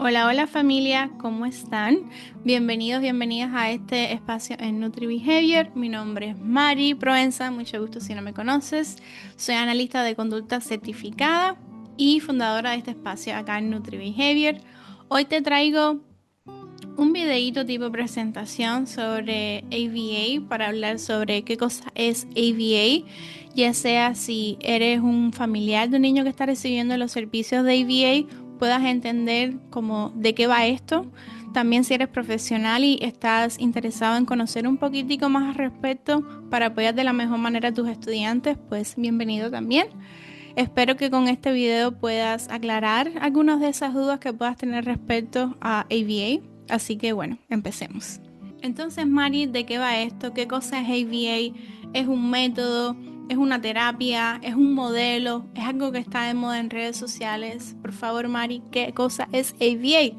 Hola, hola familia, ¿cómo están? Bienvenidos, bienvenidas a este espacio en NutriBehavior. Mi nombre es Mari Proenza, mucho gusto si no me conoces. Soy analista de conducta certificada y fundadora de este espacio acá en NutriBehavior. Hoy te traigo un videíto tipo presentación sobre ABA para hablar sobre qué cosa es ABA, ya sea si eres un familiar de un niño que está recibiendo los servicios de ABA, puedas entender como de qué va esto. También si eres profesional y estás interesado en conocer un poquitico más al respecto para apoyar de la mejor manera a tus estudiantes, pues bienvenido también. Espero que con este video puedas aclarar algunas de esas dudas que puedas tener respecto a ABA. Así que bueno, empecemos. Entonces, Mari, ¿de qué va esto? ¿Qué cosa es ABA? ¿Es un método? ¿Es una terapia? ¿Es un modelo? ¿Es algo que está de moda en redes sociales? Por favor, Mari, ¿qué cosa es ABA?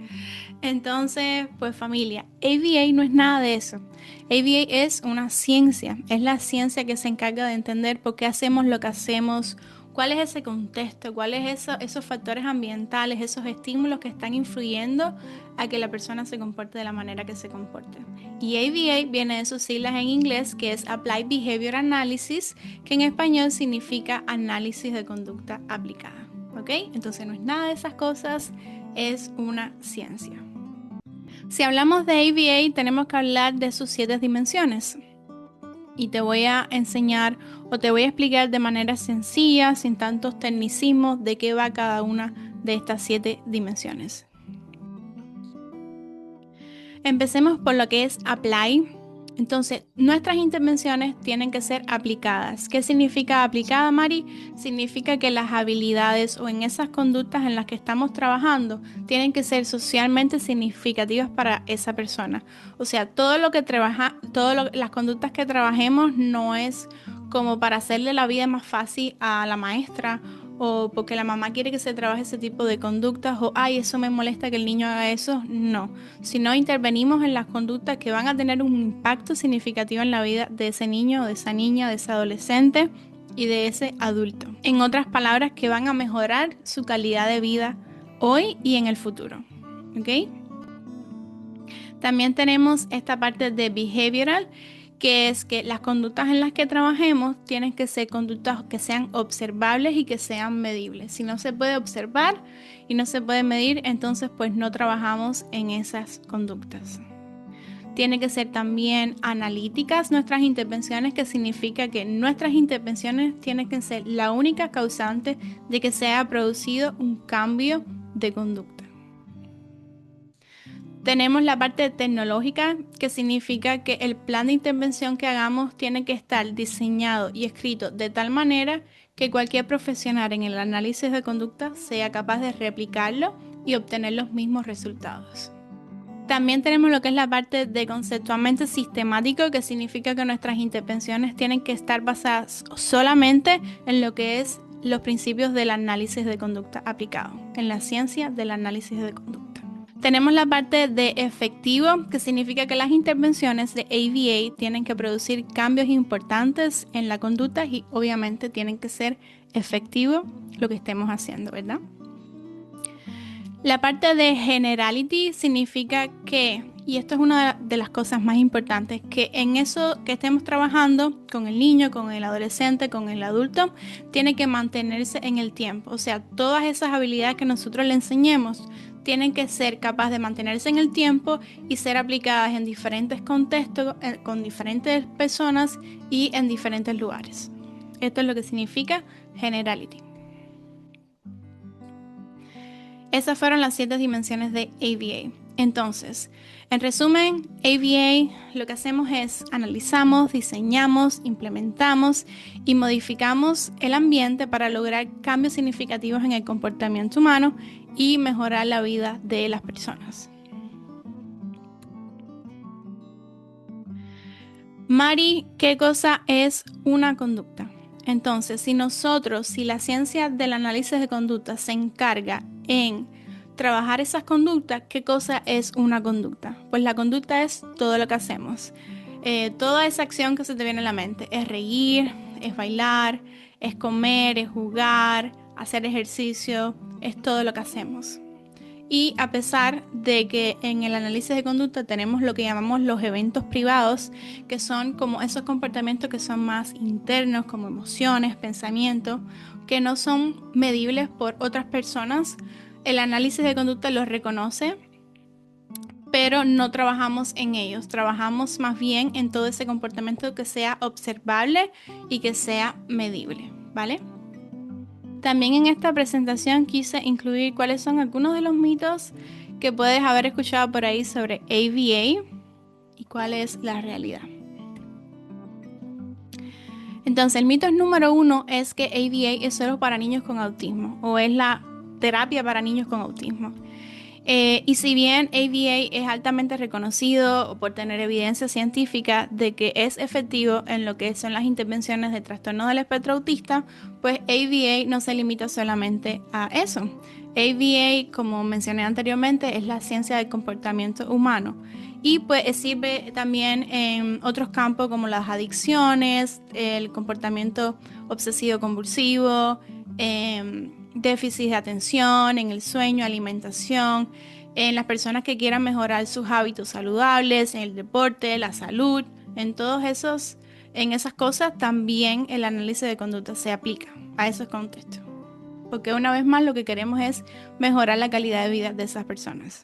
Entonces, pues familia, ABA no es nada de eso. ABA es una ciencia, es la ciencia que se encarga de entender por qué hacemos lo que hacemos, cuál es ese contexto, cuáles esos factores ambientales, esos estímulos que están influyendo a que la persona se comporte de la manera que se comporte. Y ABA viene de sus siglas en inglés, que es Applied Behavior Analysis, que en español significa análisis de conducta aplicada. ¿Ok? Entonces no es nada de esas cosas, es una ciencia. Si hablamos de ABA, tenemos que hablar de sus 7 dimensiones. Y te voy a enseñar o te voy a explicar de manera sencilla, sin tantos tecnicismos, de qué va cada una de estas 7 dimensiones. Empecemos por lo que es apply. Entonces, nuestras intervenciones tienen que ser aplicadas. ¿Qué significa aplicada, Mari? Significa que las habilidades o en esas conductas en las que estamos trabajando tienen que ser socialmente significativas para esa persona. O sea, las conductas que trabajemos no es como para hacerle la vida más fácil a la maestra o porque la mamá quiere que se trabaje ese tipo de conductas o ay, eso me molesta que el niño haga eso. No, sino intervenimos en las conductas que van a tener un impacto significativo en la vida de ese niño, de esa niña, de ese adolescente y de ese adulto. En otras palabras, que van a mejorar su calidad de vida hoy y en el futuro. ¿Ok? También tenemos esta parte de behavioral, que es que las conductas en las que trabajemos tienen que ser conductas que sean observables y que sean medibles. Si no se puede observar y no se puede medir, entonces pues no trabajamos en esas conductas. Tiene que ser también analíticas nuestras intervenciones, que significa que nuestras intervenciones tienen que ser la única causante de que se haya producido un cambio de conducta. Tenemos la parte tecnológica, que significa que el plan de intervención que hagamos tiene que estar diseñado y escrito de tal manera que cualquier profesional en el análisis de conducta sea capaz de replicarlo y obtener los mismos resultados. También tenemos lo que es la parte de conceptualmente sistemático, que significa que nuestras intervenciones tienen que estar basadas solamente en lo que es los principios del análisis de conducta aplicado, en la ciencia del análisis de conducta. Tenemos la parte de efectivo, que significa que las intervenciones de ABA tienen que producir cambios importantes en la conducta y obviamente tienen que ser efectivo lo que estemos haciendo, ¿verdad? La parte de generality significa que, y esto es una de las cosas más importantes, que en eso que estemos trabajando con el niño, con el adolescente, con el adulto, tiene que mantenerse en el tiempo. O sea, todas esas habilidades que nosotros le enseñemos tienen que ser capaces de mantenerse en el tiempo y ser aplicadas en diferentes contextos, con diferentes personas y en diferentes lugares. Esto es lo que significa generality. Esas fueron las 7 dimensiones de ABA. Entonces, en resumen, ABA lo que hacemos es analizamos, diseñamos, implementamos y modificamos el ambiente para lograr cambios significativos en el comportamiento humano y mejorar la vida de las personas. Mari, ¿qué cosa es una conducta? Entonces, si la ciencia del análisis de conducta se encarga en trabajar esas conductas, ¿qué cosa es una conducta? Pues la conducta es todo lo que hacemos. Toda esa acción que se te viene a la mente. Es reír, es bailar, es comer, es jugar, hacer ejercicio, es todo lo que hacemos. Y a pesar de que en el análisis de conducta tenemos lo que llamamos los eventos privados, que son como esos comportamientos que son más internos, como emociones, pensamientos, que no son medibles por otras personas, el análisis de conducta los reconoce, pero no trabajamos en ellos, trabajamos más bien en todo ese comportamiento que sea observable y que sea medible, ¿vale? También en esta presentación quise incluir cuáles son algunos de los mitos que puedes haber escuchado por ahí sobre ABA y cuál es la realidad. Entonces, el mito número 1 es que ABA es solo para niños con autismo o es la terapia para niños con autismo. Y si bien ABA es altamente reconocido por tener evidencia científica de que es efectivo en lo que son las intervenciones de trastorno del espectro autista, pues ABA no se limita solamente a eso. ABA, como mencioné anteriormente, es la ciencia del comportamiento humano y pues sirve también en otros campos como las adicciones, el comportamiento obsesivo compulsivo, déficit de atención, en el sueño, alimentación, en las personas que quieran mejorar sus hábitos saludables, en el deporte, la salud, en esas cosas también el análisis de conducta se aplica a esos contextos. Porque una vez más lo que queremos es mejorar la calidad de vida de esas personas.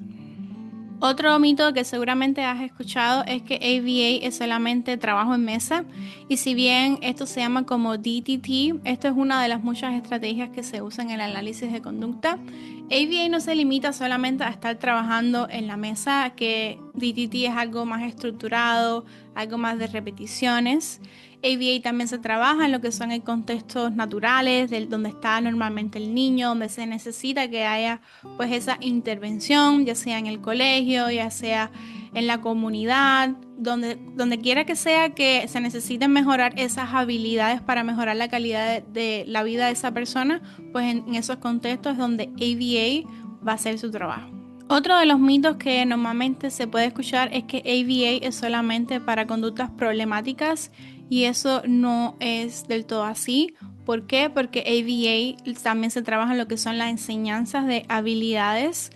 Otro mito que seguramente has escuchado es que ABA es solamente trabajo en mesa y si bien esto se llama como DTT, esto es una de las muchas estrategias que se usan en el análisis de conducta. ABA no se limita solamente a estar trabajando en la mesa, que DTT es algo más estructurado, algo más de repeticiones. ABA también se trabaja en lo que son en contextos naturales, donde está normalmente el niño, donde se necesita que haya pues esa intervención, ya sea en el colegio, ya sea en la comunidad, donde quiera que sea que se necesiten mejorar esas habilidades para mejorar la calidad de la vida de esa persona, pues en esos contextos es donde ABA va a hacer su trabajo. Otro de los mitos que normalmente se puede escuchar es que ABA es solamente para conductas problemáticas y eso no es del todo así. ¿Por qué? Porque ABA también se trabaja en lo que son las enseñanzas de habilidades,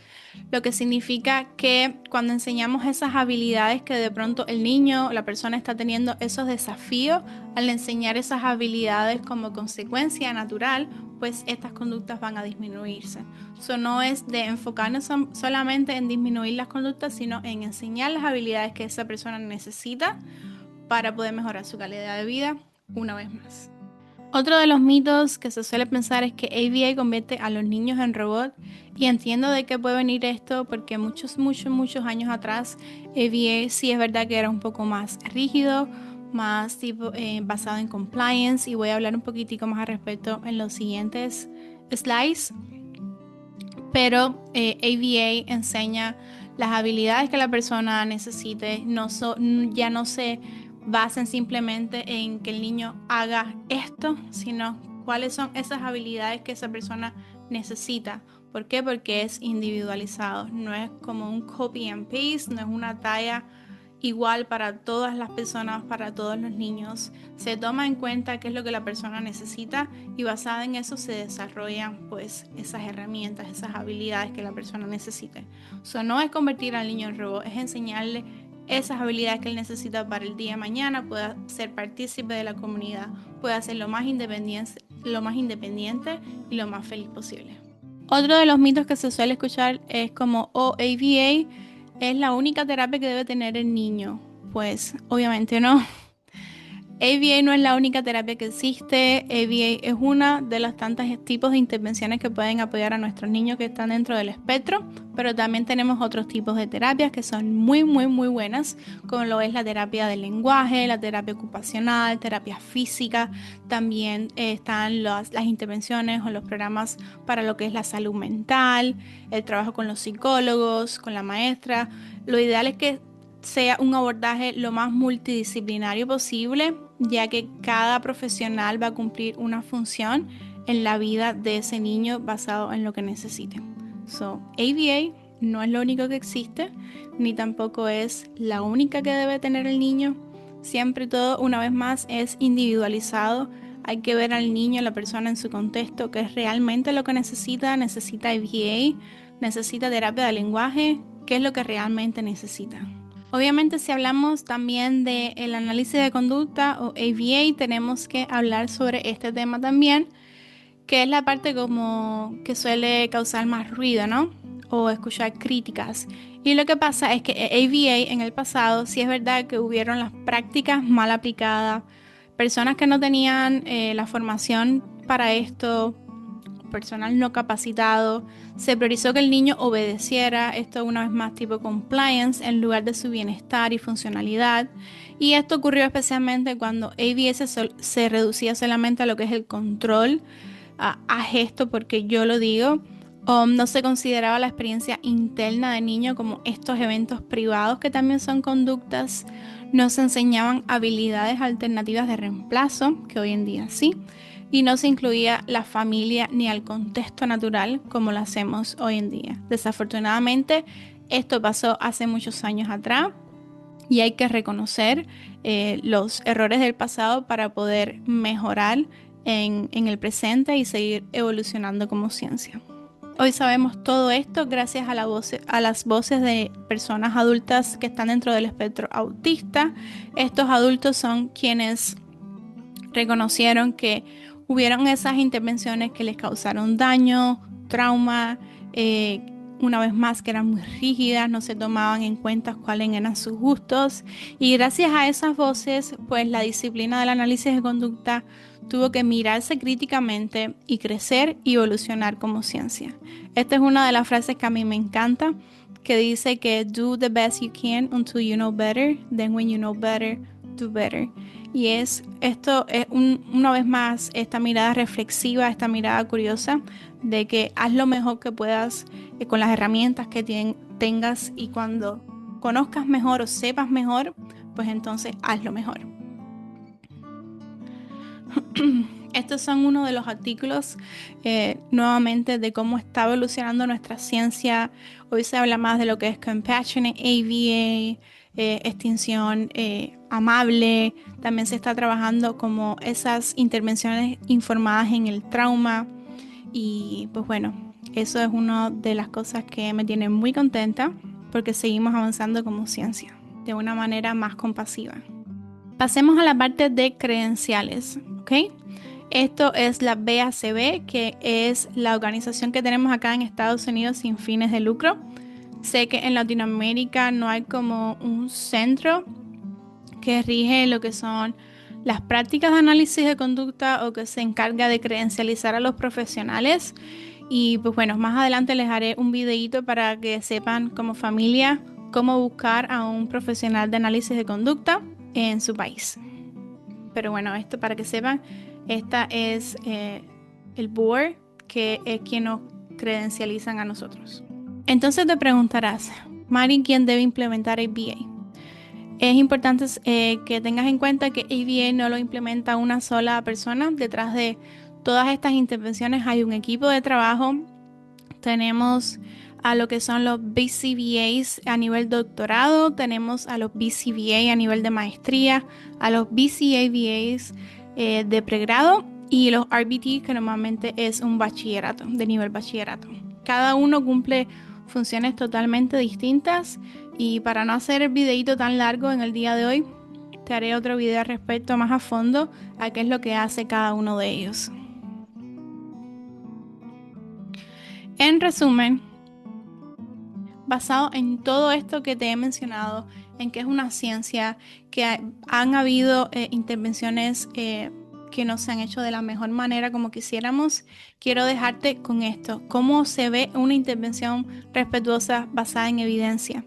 lo que significa que cuando enseñamos esas habilidades que de pronto el niño o la persona está teniendo esos desafíos, al enseñar esas habilidades como consecuencia natural, pues estas conductas van a disminuirse. Eso no es de enfocarnos solamente en disminuir las conductas, sino en enseñar las habilidades que esa persona necesita para poder mejorar su calidad de vida una vez más. Otro de los mitos que se suele pensar es que ABA convierte a los niños en robots y entiendo de qué puede venir esto porque muchos años atrás ABA sí es verdad que era un poco más rígido, más tipo basado en compliance y voy a hablar un poquitico más al respecto en los siguientes slides, pero ABA enseña las habilidades que la persona necesite, ya no se basen simplemente en que el niño haga esto, sino cuáles son esas habilidades que esa persona necesita. ¿Por qué? Porque es individualizado, no es como un copy and paste, no es una talla igual para todas las personas, para todos los niños. Se toma en cuenta qué es lo que la persona necesita y basada en eso se desarrollan pues esas herramientas, esas habilidades que la persona necesite. So, no es convertir al niño en robot, es enseñarle esas habilidades que él necesita para el día de mañana, pueda ser partícipe de la comunidad, pueda ser lo más independiente y lo más feliz posible. Otro de los mitos que se suele escuchar es como ABA es la única terapia que debe tener el niño. Pues obviamente no. ABA no es la única terapia que existe. ABA es una de los tantos tipos de intervenciones que pueden apoyar a nuestros niños que están dentro del espectro, pero también tenemos otros tipos de terapias que son muy buenas, como lo es la terapia del lenguaje, la terapia ocupacional, terapia física. También están las intervenciones o los programas para lo que es la salud mental, el trabajo con los psicólogos, con la maestra. Lo ideal es que sea un abordaje lo más multidisciplinario posible, ya que cada profesional va a cumplir una función en la vida de ese niño basado en lo que necesite. So, ABA no es lo único que existe, ni tampoco es la única que debe tener el niño. Siempre todo, una vez más, es individualizado. Hay que ver al niño, a la persona en su contexto, que es realmente lo que necesita. Necesita ABA, necesita terapia de lenguaje, qué es lo que realmente necesita. Obviamente, si hablamos también del análisis de conducta o ABA, tenemos que hablar sobre este tema también, que es la parte como que suele causar más ruido, ¿no? O escuchar críticas. Y lo que pasa es que ABA en el pasado, sí es verdad que hubieron las prácticas mal aplicadas, personas que no tenían la formación para esto, personal no capacitado, se priorizó que el niño obedeciera, esto una vez más tipo compliance, en lugar de su bienestar y funcionalidad. Y esto ocurrió especialmente cuando ABS se reducía solamente a lo que es el control, a gesto, porque yo lo digo. No se consideraba la experiencia interna de niño como estos eventos privados que también son conductas. No se enseñaban habilidades alternativas de reemplazo, que hoy en día sí, y no se incluía la familia ni al contexto natural como lo hacemos hoy en día. Desafortunadamente, esto pasó hace muchos años atrás y hay que reconocer los errores del pasado para poder mejorar en el presente y seguir evolucionando como ciencia. Hoy sabemos todo esto gracias a las voces de personas adultas que están dentro del espectro autista. Estos adultos son quienes reconocieron que hubieron esas intervenciones que les causaron daño, trauma, una vez más que eran muy rígidas, no se tomaban en cuenta cuáles eran sus gustos, y gracias a esas voces, pues la disciplina del análisis de conducta tuvo que mirarse críticamente y crecer y evolucionar como ciencia. Esta es una de las frases que a mí me encanta, que dice que do the best you can until you know better, then when you know better, do better. Y esto es una vez más esta mirada reflexiva, esta mirada curiosa de que haz lo mejor que puedas con las herramientas que tengas, y cuando conozcas mejor o sepas mejor, pues entonces hazlo mejor. Estos son uno de los artículos nuevamente de cómo está evolucionando nuestra ciencia. Hoy se habla más de lo que es compassionate ABA, extinción amable. También se está trabajando como esas intervenciones informadas en el trauma. Y pues bueno, eso es una de las cosas que me tiene muy contenta, porque seguimos avanzando como ciencia de una manera más compasiva. Pasemos a la parte de credenciales, ¿ok? Esto es la BACB, que es la organización que tenemos acá en Estados Unidos sin fines de lucro. Sé que en Latinoamérica no hay como un centro que rige lo que son las prácticas de análisis de conducta o que se encarga de credencializar a los profesionales. Y pues bueno, más adelante les haré un videito para que sepan como familia cómo buscar a un profesional de análisis de conducta en su país. Pero bueno, esto para que sepan, esta es el board, que es quien nos credencializan a nosotros. Entonces te preguntarás, Mari, ¿quién debe implementar ABA? Es importante que tengas en cuenta que ABA no lo implementa una sola persona. Detrás de todas estas intervenciones hay un equipo de trabajo. Tenemos a lo que son los BCBAs a nivel doctorado, tenemos a los BCBA a nivel de maestría, a los BCABAs de pregrado, y los RBT, que normalmente es un bachillerato, de nivel bachillerato. Cada uno cumple funciones totalmente distintas, y para no hacer el videito tan largo en el día de hoy, te haré otro video al respecto más a fondo a qué es lo que hace cada uno de ellos. En resumen, basado en todo esto que te he mencionado, en que es una ciencia, que han habido intervenciones que no se han hecho de la mejor manera como quisiéramos, quiero dejarte con esto: cómo se ve una intervención respetuosa basada en evidencia.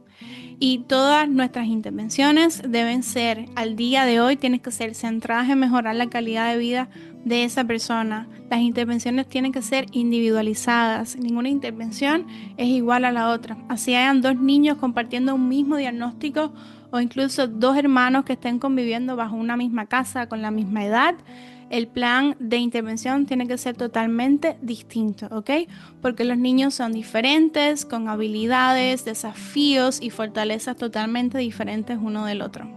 Y todas nuestras intervenciones deben ser, al día de hoy, tienen que ser centradas en mejorar la calidad de vida de esa persona. Las intervenciones tienen que ser individualizadas. Ninguna intervención es igual a la otra. Así hayan dos niños compartiendo un mismo diagnóstico, o incluso dos hermanos que estén conviviendo bajo una misma casa con la misma edad, el plan de intervención tiene que ser totalmente distinto, ¿ok? Porque los niños son diferentes, con habilidades, desafíos y fortalezas totalmente diferentes uno del otro.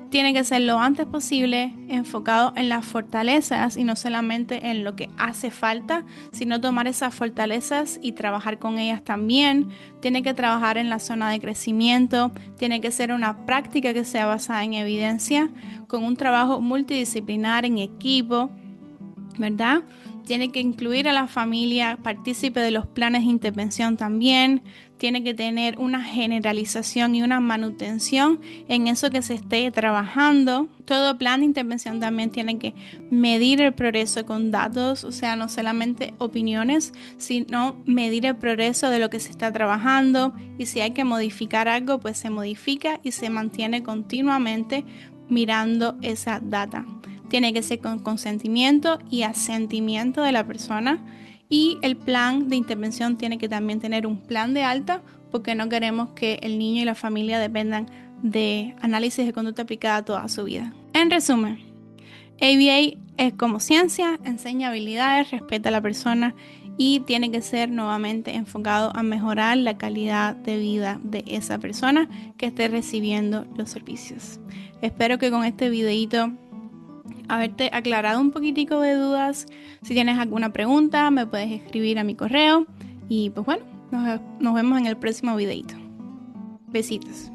tiene que ser lo antes posible enfocado en las fortalezas y no solamente en lo que hace falta, sino tomar esas fortalezas y trabajar con ellas también. Tiene que trabajar en la zona de crecimiento, tiene que ser una práctica que sea basada en evidencia, con un trabajo multidisciplinar en equipo, ¿verdad? Tiene que incluir a la familia, partícipe de los planes de intervención también. Tiene que tener una generalización y una manutención en eso que se esté trabajando. Todo plan de intervención también tiene que medir el progreso con datos, o sea, no solamente opiniones, sino medir el progreso de lo que se está trabajando. Y si hay que modificar algo, pues se modifica y se mantiene continuamente mirando esa data. Tiene que ser con consentimiento y asentimiento de la persona. Y el plan de intervención tiene que también tener un plan de alta, porque no queremos que el niño y la familia dependan de análisis de conducta aplicada toda su vida. En resumen, ABA es como ciencia, enseña habilidades, respeta a la persona y tiene que ser nuevamente enfocado a mejorar la calidad de vida de esa persona que esté recibiendo los servicios. Espero que con este videito haberte aclarado un poquitico de dudas. Si tienes alguna pregunta, me puedes escribir a mi correo. Y pues bueno, nos vemos en el próximo videito. Besitos.